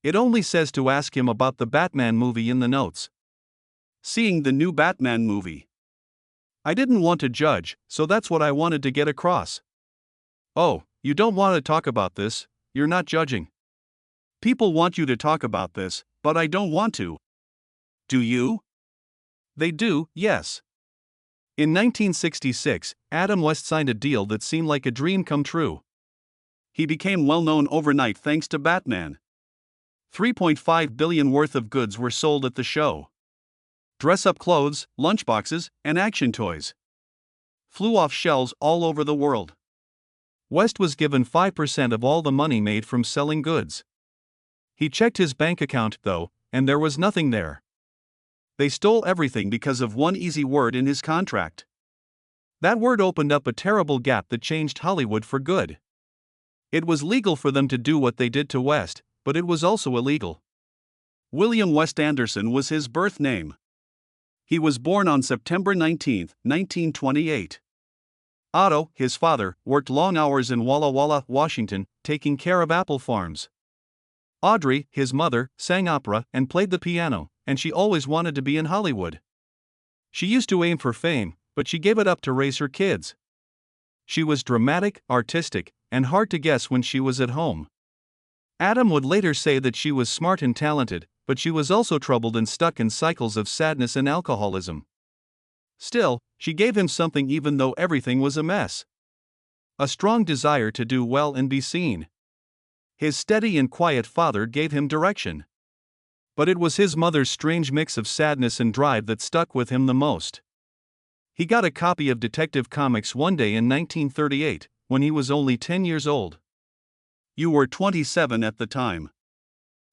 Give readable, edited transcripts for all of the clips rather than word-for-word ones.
It only says to ask him about the Batman movie in the notes. Seeing the new Batman movie. I didn't want to judge, so that's what I wanted to get across. Oh, you don't want to talk about this, you're not judging. People want you to talk about this, but I don't want to. Do you? They do, yes. In 1966, Adam West signed a deal that seemed like a dream come true. He became well known overnight thanks to Batman. $3.5 billion worth of goods were sold at the show. Dress-up clothes, lunchboxes, and action toys flew off shelves all over the world. West was given 5% of all the money made from selling goods. He checked his bank account, though, and there was nothing there. They stole everything because of one easy word in his contract. That word opened up a terrible gap that changed Hollywood for good. It was legal for them to do what they did to West, but it was also illegal. William West Anderson was his birth name. He was born on September 19, 1928. Otto, his father, worked long hours in Walla Walla, Washington, taking care of apple farms. Audrey, his mother, sang opera and played the piano, and she always wanted to be in Hollywood. She used to aim for fame, but she gave it up to raise her kids. She was dramatic, artistic, and hard to guess when she was at home. Adam would later say that she was smart and talented, but she was also troubled and stuck in cycles of sadness and alcoholism. Still, she gave him something even though everything was a mess. A strong desire to do well and be seen. His steady and quiet father gave him direction. But it was his mother's strange mix of sadness and drive that stuck with him the most. He got a copy of Detective Comics one day in 1938, when he was only 10 years old. You were 27 at the time.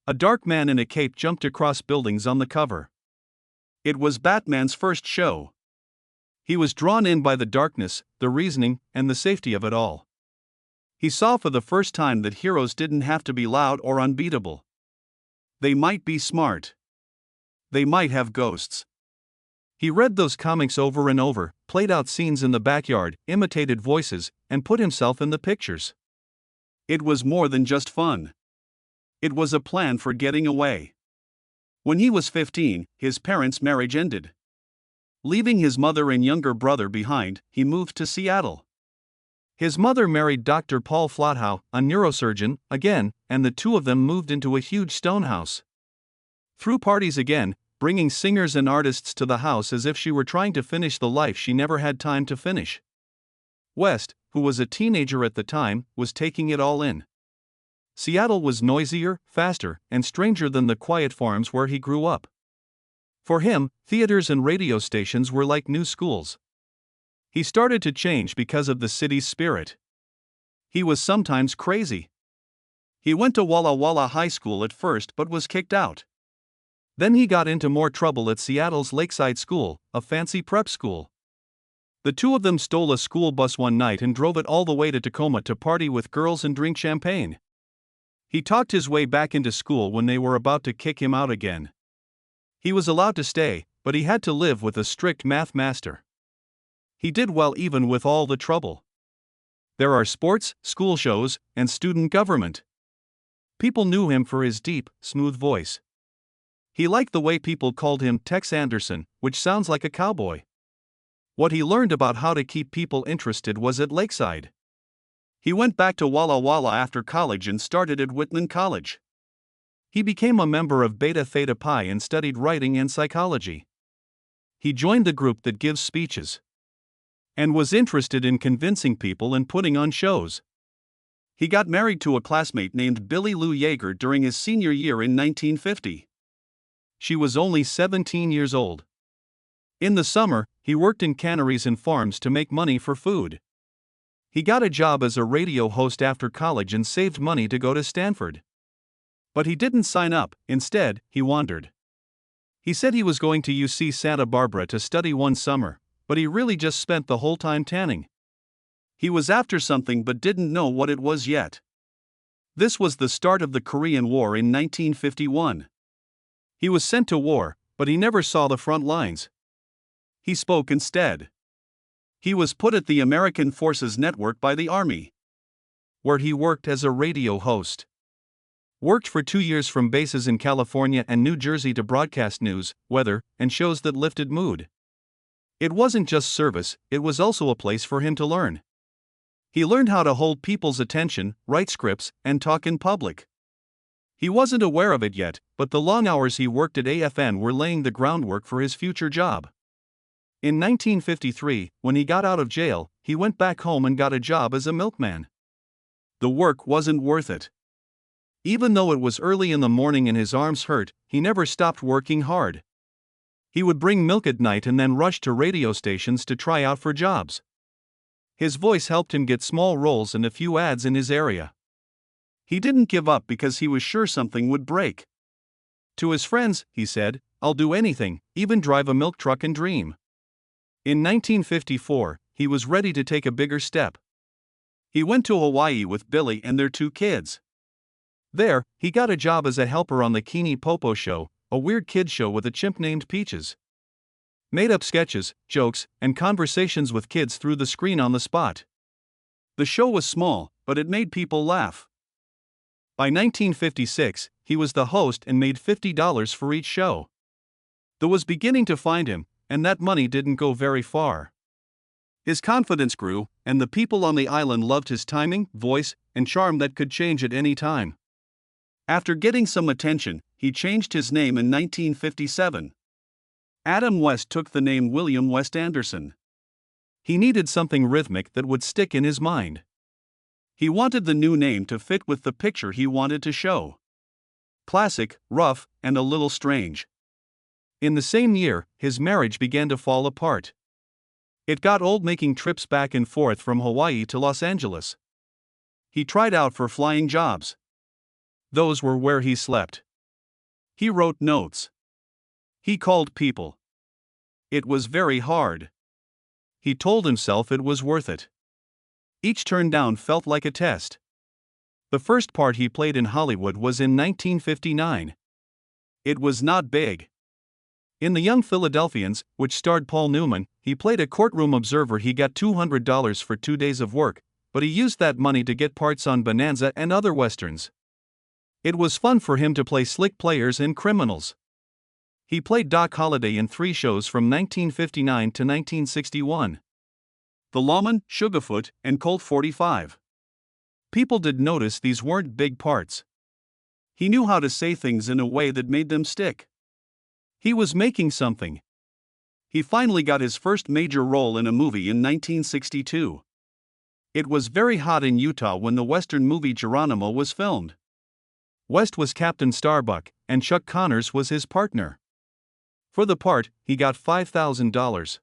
A dark man in a cape jumped across buildings on the cover. It was Batman's first show. He was drawn in by the darkness, the reasoning, and the safety of it all. He saw for the first time that heroes didn't have to be loud or unbeatable. They might be smart. They might have ghosts. He read those comics over and over, played out scenes in the backyard, imitated voices, and put himself in the pictures. It was more than just fun. It was a plan for getting away. When he was 15, his parents' marriage ended. Leaving his mother and younger brother behind, he moved to Seattle. His mother married Dr. Paul Flothow, a neurosurgeon, again, and the two of them moved into a huge stone house. Threw parties again, bringing singers and artists to the house as if she were trying to finish the life she never had time to finish. West, who was a teenager at the time, was taking it all in. Seattle was noisier, faster, and stranger than the quiet farms where he grew up. For him, theaters and radio stations were like new schools. He started to change because of the city's spirit. He was sometimes crazy. He went to Walla Walla High School at first but was kicked out. Then he got into more trouble at Seattle's Lakeside School, a fancy prep school. The two of them stole a school bus one night and drove it all the way to Tacoma to party with girls and drink champagne. He talked his way back into school when they were about to kick him out again. He was allowed to stay, but he had to live with a strict math master. He did well even with all the trouble. There are sports, school shows, and student government. People knew him for his deep, smooth voice. He liked the way people called him Tex Anderson, which sounds like a cowboy. What he learned about how to keep people interested was at Lakeside. He went back to Walla Walla after college and started at Whitman College. He became a member of Beta Theta Pi and studied writing and psychology. He joined the group that gives speeches and was interested in convincing people and putting on shows. He got married to a classmate named Billy Lou Yeager during his senior year in 1950. She was only 17 years old. In the summer, he worked in canneries and farms to make money for food. He got a job as a radio host after college and saved money to go to Stanford. But he didn't sign up, instead, he wandered. He said he was going to UC Santa Barbara to study one summer, but he really just spent the whole time tanning. He was after something but didn't know what it was yet. This was the start of the Korean War in 1951. He was sent to war, but he never saw the front lines. He spoke instead. He was put at the American Forces Network by the Army, where he worked as a radio host. Worked for 2 years from bases in California and New Jersey to broadcast news, weather, and shows that lifted mood. It wasn't just service, it was also a place for him to learn. He learned how to hold people's attention, write scripts, and talk in public. He wasn't aware of it yet, but the long hours he worked at AFN were laying the groundwork for his future job. In 1953, when he got out of jail, he went back home and got a job as a milkman. The work wasn't worth it. Even though it was early in the morning and his arms hurt, he never stopped working hard. He would bring milk at night and then rush to radio stations to try out for jobs. His voice helped him get small roles and a few ads in his area. He didn't give up because he was sure something would break. To his friends, he said, "I'll do anything, even drive a milk truck and dream." In 1954, he was ready to take a bigger step. He went to Hawaii with Billy and their 2 kids. There, he got a job as a helper on the Kini Popo Show, a weird kids show with a chimp named Peaches. Made up sketches, jokes, and conversations with kids through the screen on the spot. The show was small, but it made people laugh. By 1956, he was the host and made $50 for each show. The was beginning to find him, and that money didn't go very far. His confidence grew, and the people on the island loved his timing, voice, and charm that could change at any time. After getting some attention, he changed his name in 1957. Adam West took the name William West Anderson. He needed something rhythmic that would stick in his mind. He wanted the new name to fit with the picture he wanted to show. Classic, rough, and a little strange. In the same year, his marriage began to fall apart. It got old making trips back and forth from Hawaii to Los Angeles. He tried out for flying jobs. Those were where he slept. He wrote notes. He called people. It was very hard. He told himself it was worth it. Each turn down felt like a test. The first part he played in Hollywood was in 1959. It was not big. In The Young Philadelphians, which starred Paul Newman, he played a courtroom observer. He got $200 for 2 days of work, but he used that money to get parts on Bonanza and other westerns. It was fun for him to play slick players and criminals. He played Doc Holliday in 3 shows from 1959 to 1961. The Lawman, Sugarfoot, and Colt 45. People did notice these weren't big parts. He knew how to say things in a way that made them stick. He was making something. He finally got his first major role in a movie in 1962. It was very hot in Utah when the Western movie Geronimo was filmed. West was Captain Starbuck, and Chuck Connors was his partner. For the part, he got $5,000.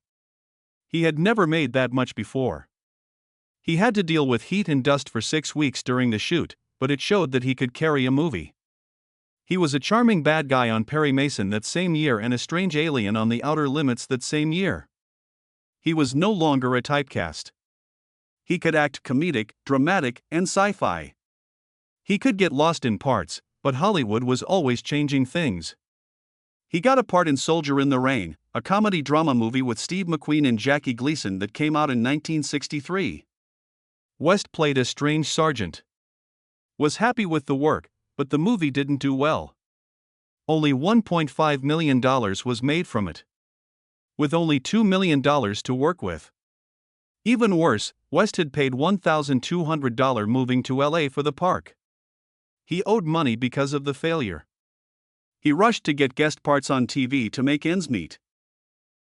He had never made that much before. He had to deal with heat and dust for 6 weeks during the shoot, but it showed that he could carry a movie. He was a charming bad guy on Perry Mason that same year and a strange alien on The Outer Limits that same year. He was no longer a typecast. He could act comedic, dramatic, and sci-fi. He could get lost in parts, but Hollywood was always changing things. He got a part in Soldier in the Rain, a comedy drama movie with Steve McQueen and Jackie Gleason that came out in 1963. West played a strange sergeant. Was happy with the work, but the movie didn't do well. Only $1.5 million was made from it. With only $2 million to work with. Even worse, West had paid $1,200 moving to LA for the park. He owed money because of the failure. He rushed to get guest parts on TV to make ends meet.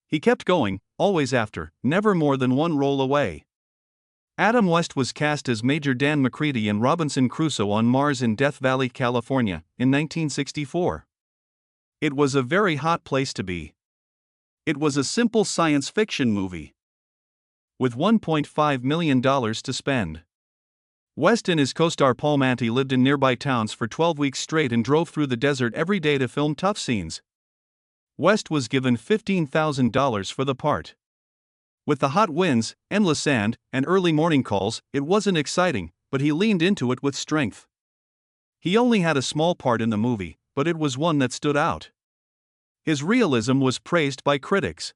He kept going, always after, never more than one role away. Adam West was cast as Major Dan McCready in Robinson Crusoe on Mars in Death Valley, California, in 1964. It was a very hot place to be. It was a simple science fiction movie. With $1.5 million to spend. West and his co-star Paul Manty lived in nearby towns for 12 weeks straight and drove through the desert every day to film tough scenes. West was given $15,000 for the part. With the hot winds, endless sand, and early morning calls, it wasn't exciting, but he leaned into it with strength. He only had a small part in the movie, but it was one that stood out. His realism was praised by critics,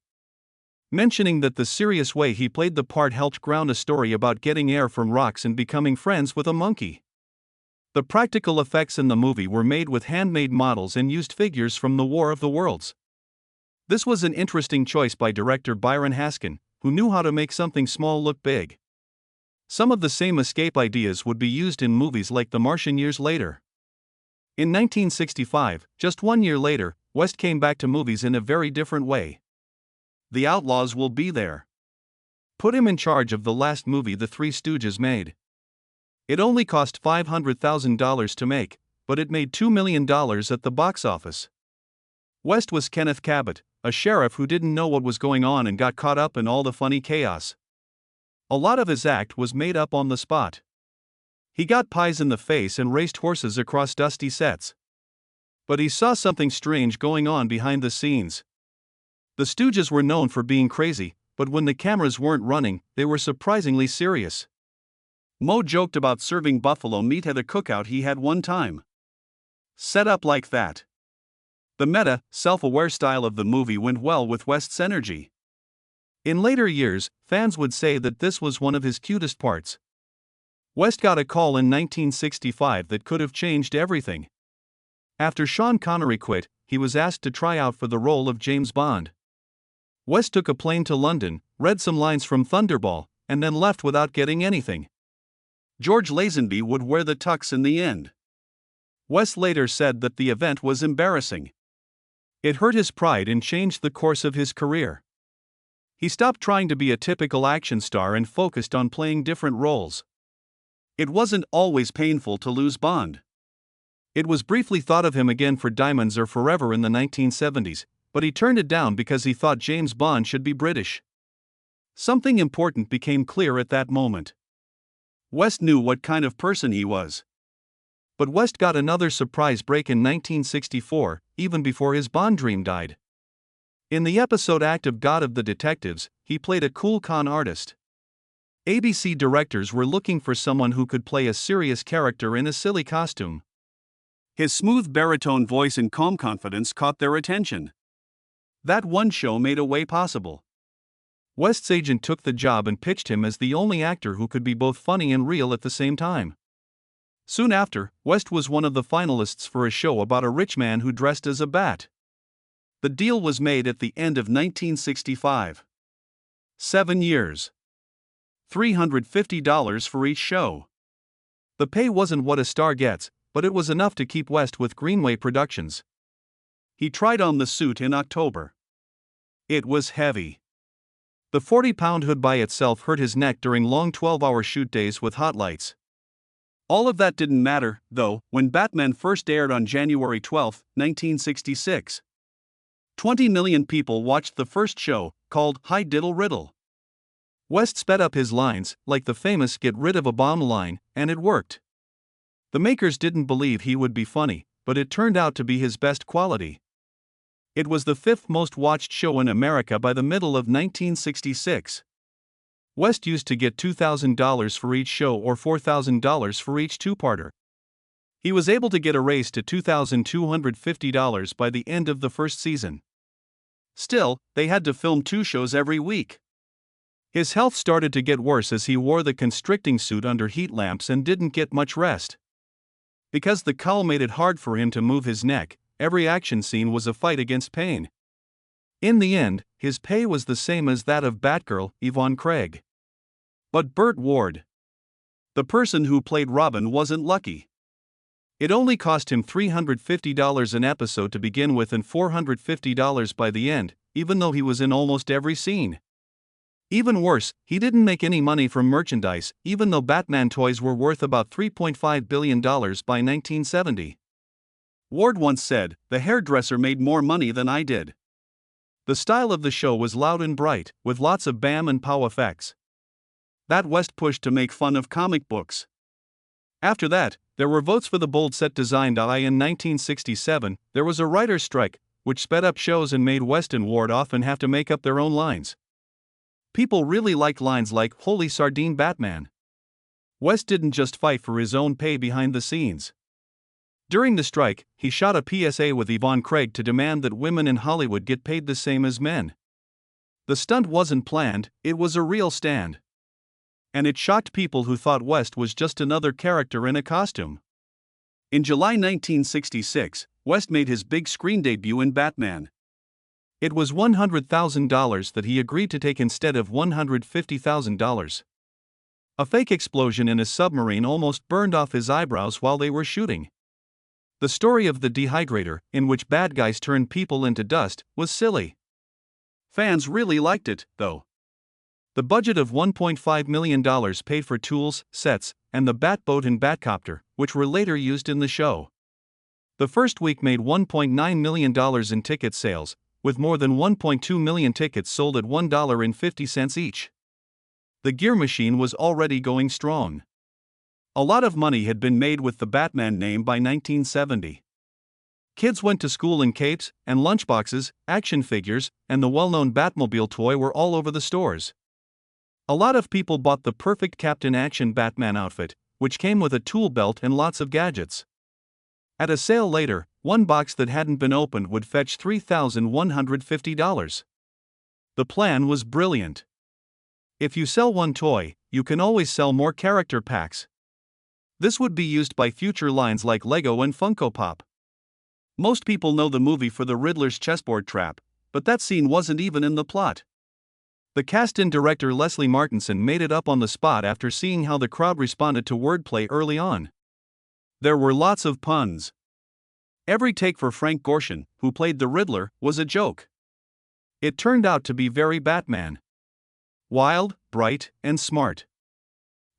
mentioning that the serious way he played the part helped ground a story about getting air from rocks and becoming friends with a monkey. The practical effects in the movie were made with handmade models and used figures from the War of the Worlds. This was an interesting choice by director Byron Haskin, who knew how to make something small look big. Some of the same escape ideas would be used in movies like The Martian years later. In 1965, just 1 year later, West came back to movies in a very different way. The Outlaws Will Be There. Put him in charge of the last movie the Three Stooges made. It only cost $500,000 to make, but it made $2 million at the box office. West was Kenneth Cabot, a sheriff who didn't know what was going on and got caught up in all the funny chaos. A lot of his act was made up on the spot. He got pies in the face and raced horses across dusty sets. But he saw something strange going on behind the scenes. The Stooges were known for being crazy, but when the cameras weren't running, they were surprisingly serious. Moe joked about serving buffalo meat at a cookout he had one time. Set up like that. The meta, self-aware style of the movie went well with West's energy. In later years, fans would say that this was one of his cutest parts. West got a call in 1965 that could have changed everything. After Sean Connery quit, he was asked to try out for the role of James Bond. West took a plane to London, read some lines from Thunderball, and then left without getting anything. George Lazenby would wear the tux in the end. West later said that the event was embarrassing. It hurt his pride and changed the course of his career. He stopped trying to be a typical action star and focused on playing different roles. It wasn't always painful to lose Bond. It was briefly thought of him again for Diamonds Are Forever in the 1970s, but he turned it down because he thought James Bond should be British. Something important became clear at that moment. West knew what kind of person he was. But West got another surprise break in 1964, even before his Bond dream died. In the episode Act of God of the Detectives, he played a cool con artist. ABC directors were looking for someone who could play a serious character in a silly costume. His smooth baritone voice and calm confidence caught their attention. That one show made a way possible. West's agent took the job and pitched him as the only actor who could be both funny and real at the same time. Soon after, West was one of the finalists for a show about a rich man who dressed as a bat. The deal was made at the end of 1965. 7 years. $350 for each show. The pay wasn't what a star gets, but it was enough to keep West with Greenway Productions. He tried on the suit in October. It was heavy. The 40-pound hood by itself hurt his neck during long 12-hour shoot days with hot lights. All of that didn't matter, though, when Batman first aired on January 12, 1966. 20 million people watched the first show, called Hi Diddle Riddle. West sped up his lines, like the famous Get Rid of a Bomb line, and it worked. The makers didn't believe he would be funny, but it turned out to be his best quality. It was the 5th most watched show in America by the middle of 1966. West used to get $2,000 for each show or $4,000 for each two-parter. He was able to get a raise to $2,250 by the end of the first season. Still, they had to film 2 shows every week. His health started to get worse as he wore the constricting suit under heat lamps and didn't get much rest. Because the cowl made it hard for him to move his neck, every action scene was a fight against pain. In the end, his pay was the same as that of Batgirl, Yvonne Craig. But Burt Ward, the person who played Robin, wasn't lucky. It only cost him $350 an episode to begin with and $450 by the end, even though he was in almost every scene. Even worse, he didn't make any money from merchandise, even though Batman toys were worth about $3.5 billion by 1970. Ward once said, "The hairdresser made more money than I did." The style of the show was loud and bright, with lots of bam and pow effects. That West pushed to make fun of comic books. After that, there were votes for the bold set design. In 1967, there was a writer's strike, which sped up shows and made West and Ward often have to make up their own lines. People really liked lines like, "Holy sardine Batman." West didn't just fight for his own pay behind the scenes. During the strike, he shot a PSA with Yvonne Craig to demand that women in Hollywood get paid the same as men. The stunt wasn't planned, it was a real stand. And it shocked people who thought West was just another character in a costume. In July 1966, West made his big screen debut in Batman. It was $100,000 that he agreed to take instead of $150,000. A fake explosion in a submarine almost burned off his eyebrows while they were shooting. The story of the dehydrator, in which bad guys turn people into dust, was silly. Fans really liked it, though. The budget of $1.5 million paid for tools, sets, and the Batboat and Batcopter, which were later used in the show. The first week made $1.9 million in ticket sales, with more than 1.2 million tickets sold at $1.50 each. The gear machine was already going strong. A lot of money had been made with the Batman name by 1970. Kids went to school in capes and lunchboxes, action figures, and the well-known Batmobile toy were all over the stores. A lot of people bought the perfect Captain Action Batman outfit, which came with a tool belt and lots of gadgets. At a sale later, one box that hadn't been opened would fetch $3,150. The plan was brilliant. If you sell one toy, you can always sell more character packs. This would be used by future lines like Lego and Funko Pop. Most people know the movie for the Riddler's chessboard trap, but that scene wasn't even in the plot. The cast-in director Leslie Martinson made it up on the spot after seeing how the crowd responded to wordplay early on. There were lots of puns. Every take for Frank Gorshin, who played the Riddler, was a joke. It turned out to be very Batman. Wild, bright, and smart.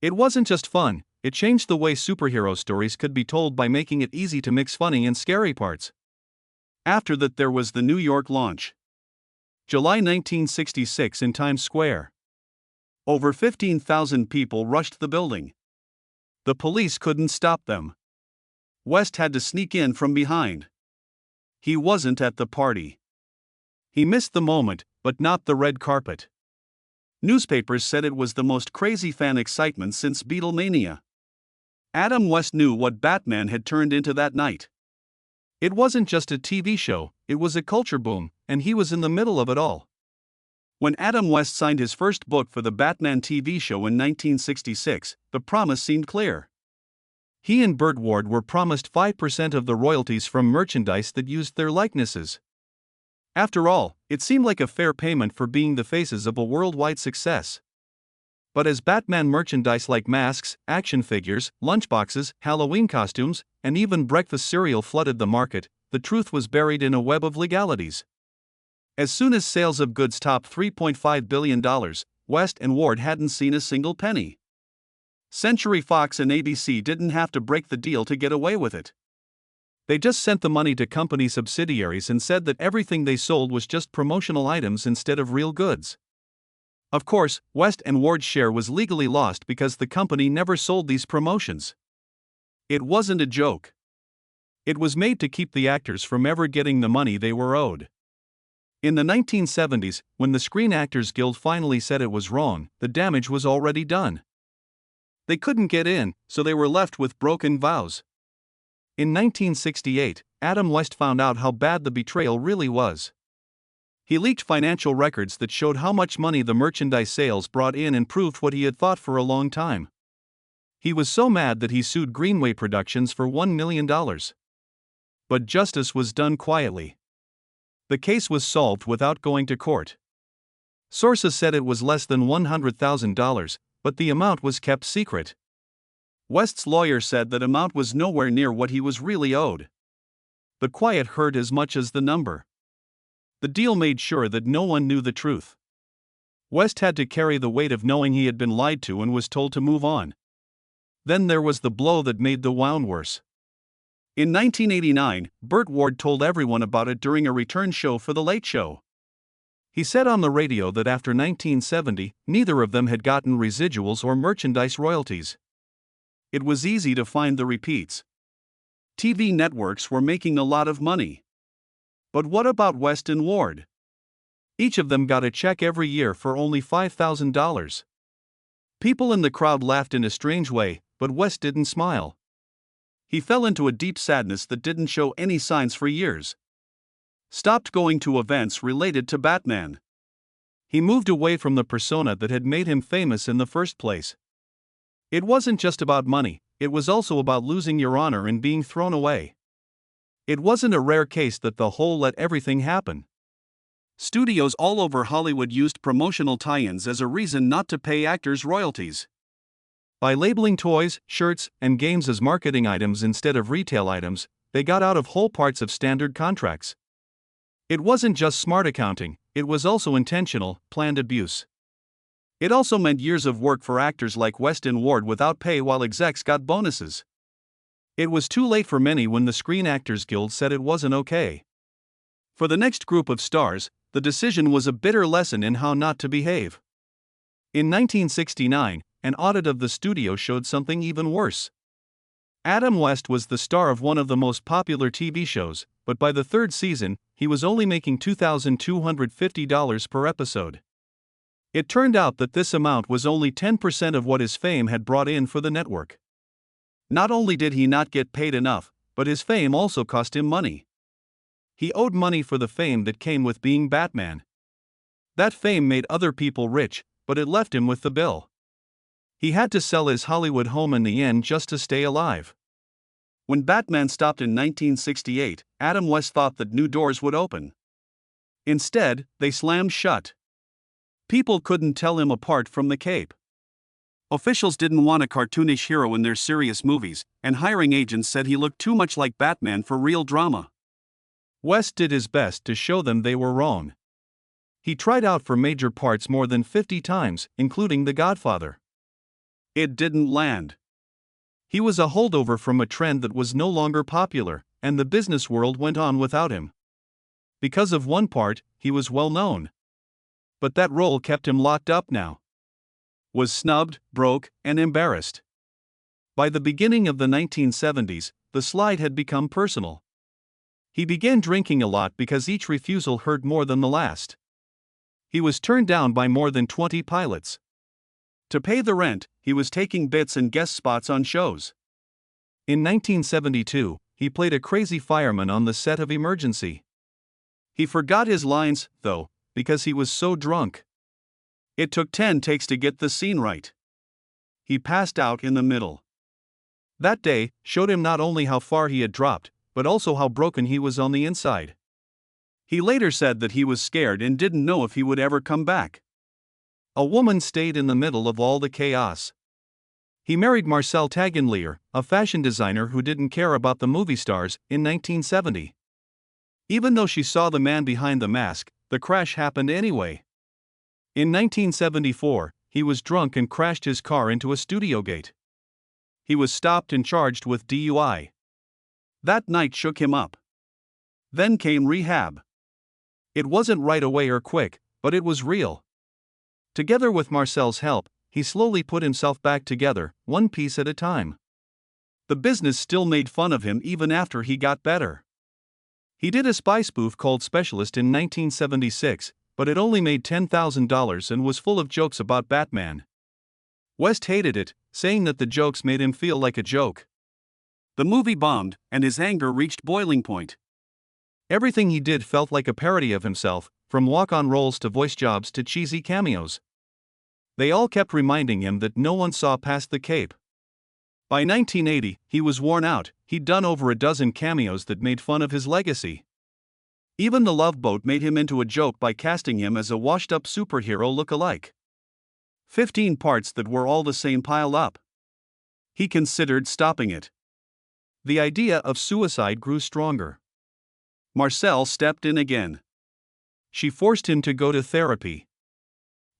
It wasn't just fun, it changed the way superhero stories could be told by making it easy to mix funny and scary parts. After that, there was the New York launch. July 1966 in Times Square. Over 15,000 people rushed the building. The police couldn't stop them. West had to sneak in from behind. He wasn't at the party. He missed the moment, but not the red carpet. Newspapers said it was the most crazy fan excitement since Beatlemania. Adam West knew what Batman had turned into that night. It wasn't just a TV show, it was a culture boom, and he was in the middle of it all. When Adam West signed his first book for the Batman TV show in 1966, the promise seemed clear. He and Burt Ward were promised 5% of the royalties from merchandise that used their likenesses. After all, it seemed like a fair payment for being the faces of a worldwide success. But as Batman merchandise like masks, action figures, lunchboxes, Halloween costumes, and even breakfast cereal flooded the market, the truth was buried in a web of legalities. As soon as sales of goods topped $3.5 billion, West and Ward hadn't seen a single penny. Century Fox and ABC didn't have to break the deal to get away with it. They just sent the money to company subsidiaries and said that everything they sold was just promotional items instead of real goods. Of course, West and Ward's share was legally lost because the company never sold these promotions. It wasn't a joke. It was made to keep the actors from ever getting the money they were owed. In the 1970s, when the Screen Actors Guild finally said it was wrong, the damage was already done. They couldn't get in, so they were left with broken vows. In 1968, Adam West found out how bad the betrayal really was. He leaked financial records that showed how much money the merchandise sales brought in and proved what he had thought for a long time. He was so mad that he sued Greenway Productions for $1 million. But justice was done quietly. The case was solved without going to court. Sources said it was less than $100,000, but the amount was kept secret. West's lawyer said that amount was nowhere near what he was really owed. The quiet hurt as much as the number. The deal made sure that no one knew the truth. West had to carry the weight of knowing he had been lied to and was told to move on. Then there was the blow that made the wound worse. In 1989, Burt Ward told everyone about it during a return show for The Late Show. He said on the radio that after 1970, neither of them had gotten residuals or merchandise royalties. It was easy to find the repeats. TV networks were making a lot of money. But what about West and Ward? Each of them got a check every year for only $5,000. People in the crowd laughed in a strange way, but West didn't smile. He fell into a deep sadness that didn't show any signs for years. Stopped going to events related to Batman. He moved away from the persona that had made him famous in the first place. It wasn't just about money, it was also about losing your honor and being thrown away. It wasn't a rare case that the whole let everything happen. Studios all over Hollywood used promotional tie-ins as a reason not to pay actors royalties. By labeling toys, shirts, and games as marketing items instead of retail items, they got out of whole parts of standard contracts. It wasn't just smart accounting, it was also intentional, planned abuse. It also meant years of work for actors like West and Ward without pay while execs got bonuses. It was too late for many when the Screen Actors Guild said it wasn't okay. For the next group of stars, the decision was a bitter lesson in how not to behave. In 1969, an audit of the studio showed something even worse. Adam West was the star of one of the most popular TV shows, but by the third season, he was only making $2,250 per episode. It turned out that this amount was only 10% of what his fame had brought in for the network. Not only did he not get paid enough, but his fame also cost him money. He owed money for the fame that came with being Batman. That fame made other people rich, but it left him with the bill. He had to sell his Hollywood home in the end just to stay alive. When Batman stopped in 1968, Adam West thought that new doors would open. Instead, they slammed shut. People couldn't tell him apart from the cape. Officials didn't want a cartoonish hero in their serious movies, and hiring agents said he looked too much like Batman for real drama. West did his best to show them they were wrong. He tried out for major parts more than 50 times, including The Godfather. It didn't land. He was a holdover from a trend that was no longer popular, and the business world went on without him. Because of one part, he was well known. But that role kept him locked up now. Was snubbed, broke, and embarrassed. By the beginning of the 1970s, the slide had become personal. He began drinking a lot because each refusal hurt more than the last. He was turned down by more than 20 pilots. To pay the rent, he was taking bits and guest spots on shows. In 1972, he played a crazy fireman on the set of Emergency. He forgot his lines, though, because he was so drunk. It took 10 takes to get the scene right. He passed out in the middle. That day showed him not only how far he had dropped, but also how broken he was on the inside. He later said that he was scared and didn't know if he would ever come back. A woman stayed in the middle of all the chaos. He married Marcelle Tagenlier, a fashion designer who didn't care about the movie stars, in 1970. Even though she saw the man behind the mask, the crash happened anyway. In 1974, he was drunk and crashed his car into a studio gate. He was stopped and charged with DUI. That night shook him up. Then came rehab. It wasn't right away or quick, but it was real. Together with Marcel's help, he slowly put himself back together, one piece at a time. The business still made fun of him even after he got better. He did a spy spoof called Specialist in 1976, but it only made $10,000 and was full of jokes about Batman. West hated it, saying that the jokes made him feel like a joke. The movie bombed, and his anger reached boiling point. Everything he did felt like a parody of himself, from walk-on roles to voice jobs to cheesy cameos. They all kept reminding him that no one saw past the cape. By 1980, he was worn out. He'd done over a dozen cameos that made fun of his legacy. Even The Love Boat made him into a joke by casting him as a washed-up superhero look-alike. 15 parts that were all the same piled up. He considered stopping it. The idea of suicide grew stronger. Marcelle stepped in again. She forced him to go to therapy.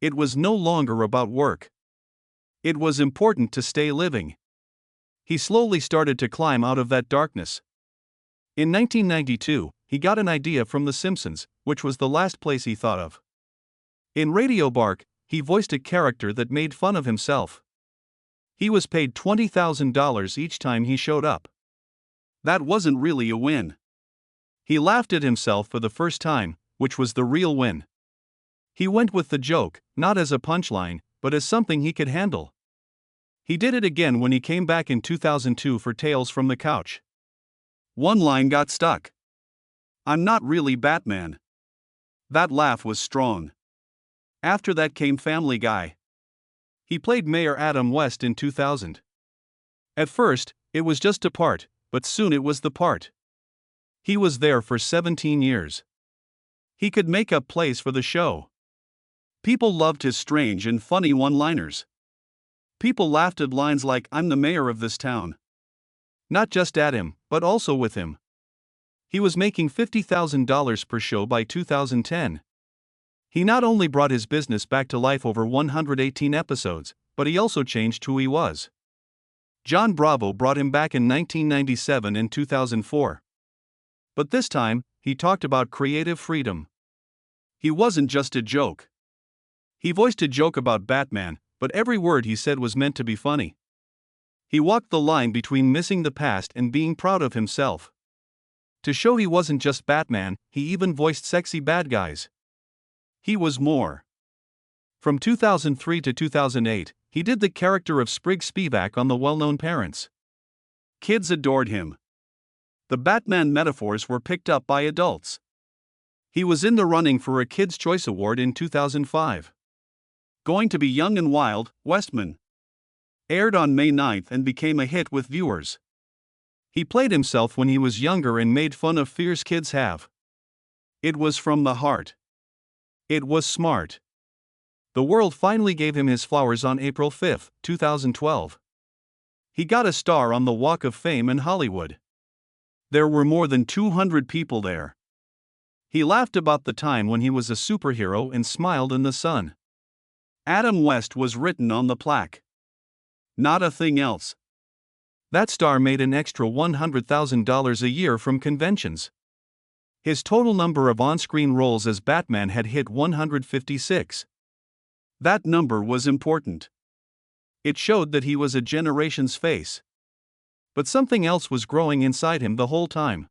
It was no longer about work. It was important to stay living. He slowly started to climb out of that darkness. In 1992, he got an idea from The Simpsons, which was the last place he thought of. In Radio Bark, he voiced a character that made fun of himself. He was paid $20,000 each time he showed up. That wasn't really a win. He laughed at himself for the first time, which was the real win. He went with the joke, not as a punchline, but as something he could handle. He did it again when he came back in 2002 for Tales from the Couch. One line got stuck. "I'm not really Batman." That laugh was strong. After that came Family Guy. He played Mayor Adam West in 2000. At first, it was just a part, but soon it was the part. He was there for 17 years. He could make up plays for the show. People loved his strange and funny one-liners. People laughed at lines like, "I'm the mayor of this town." Not just at him, but also with him. He was making $50,000 per show by 2010. He not only brought his business back to life over 118 episodes, but he also changed who he was. John Bravo brought him back in 1997 and 2004. But this time, he talked about creative freedom. He wasn't just a joke. He voiced a joke about Batman, but every word he said was meant to be funny. He walked the line between missing the past and being proud of himself. To show he wasn't just Batman, he even voiced sexy bad guys. He was more. From 2003 to 2008, he did the character of Sprig Spivak on The Well-Known Parents. Kids adored him. The Batman metaphors were picked up by adults. He was in the running for a Kids' Choice Award in 2005. Going to be Young and Wild, Westman aired on May 9 and became a hit with viewers. He played himself when he was younger and made fun of fears kids have. It was from the heart. It was smart. The world finally gave him his flowers on April 5, 2012. He got a star on the Walk of Fame in Hollywood. There were more than 200 people there. He laughed about the time when he was a superhero and smiled in the sun. Adam West was written on the plaque. Not a thing else. That star made an extra $100,000 a year from conventions. His total number of on-screen roles as Batman had hit 156. That number was important. It showed that he was a generation's face. But something else was growing inside him the whole time.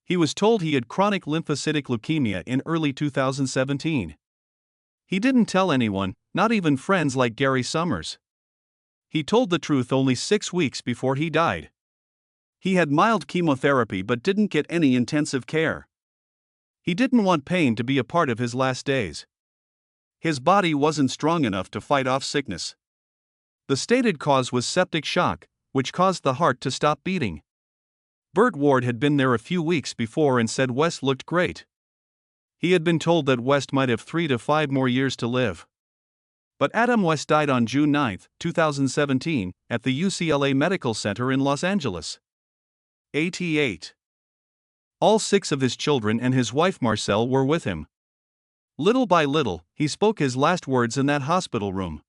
He was told he had chronic lymphocytic leukemia in early 2017. He didn't tell anyone, not even friends like Gary Summers. He told the truth only 6 weeks before he died. He had mild chemotherapy but didn't get any intensive care. He didn't want pain to be a part of his last days. His body wasn't strong enough to fight off sickness. The stated cause was septic shock, which caused the heart to stop beating. Burt Ward had been there a few weeks before and said West looked great. He had been told that West might have 3 to 5 more years to live. But Adam West died on June 9, 2017, at the UCLA Medical Center in Los Angeles. 88. All 6 of his children and his wife Marcelle were with him. Little by little, he spoke his last words in that hospital room.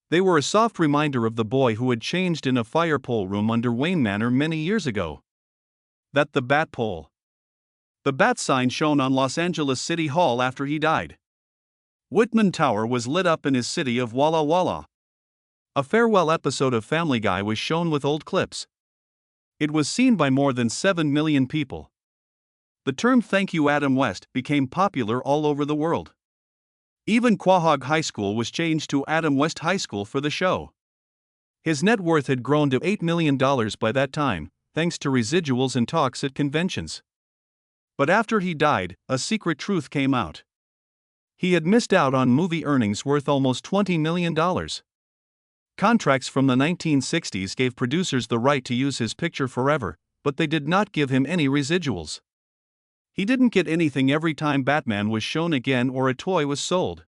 They were a soft reminder of the boy who had changed in a fire pole room under Wayne Manor many years ago. That the bat pole. The bat sign shone on Los Angeles City Hall after he died. Whitman Tower was lit up in his city of Walla Walla. A farewell episode of Family Guy was shown with old clips. It was seen by more than 7 million people. The term "Thank You Adam West" became popular all over the world. Even Quahog High School was changed to Adam West High School for the show. His net worth had grown to $8 million by that time, thanks to residuals and talks at conventions. But after he died, a secret truth came out. He had missed out on movie earnings worth almost $20 million. Contracts from the 1960s gave producers the right to use his picture forever, but they did not give him any residuals. He didn't get anything every time Batman was shown again or a toy was sold.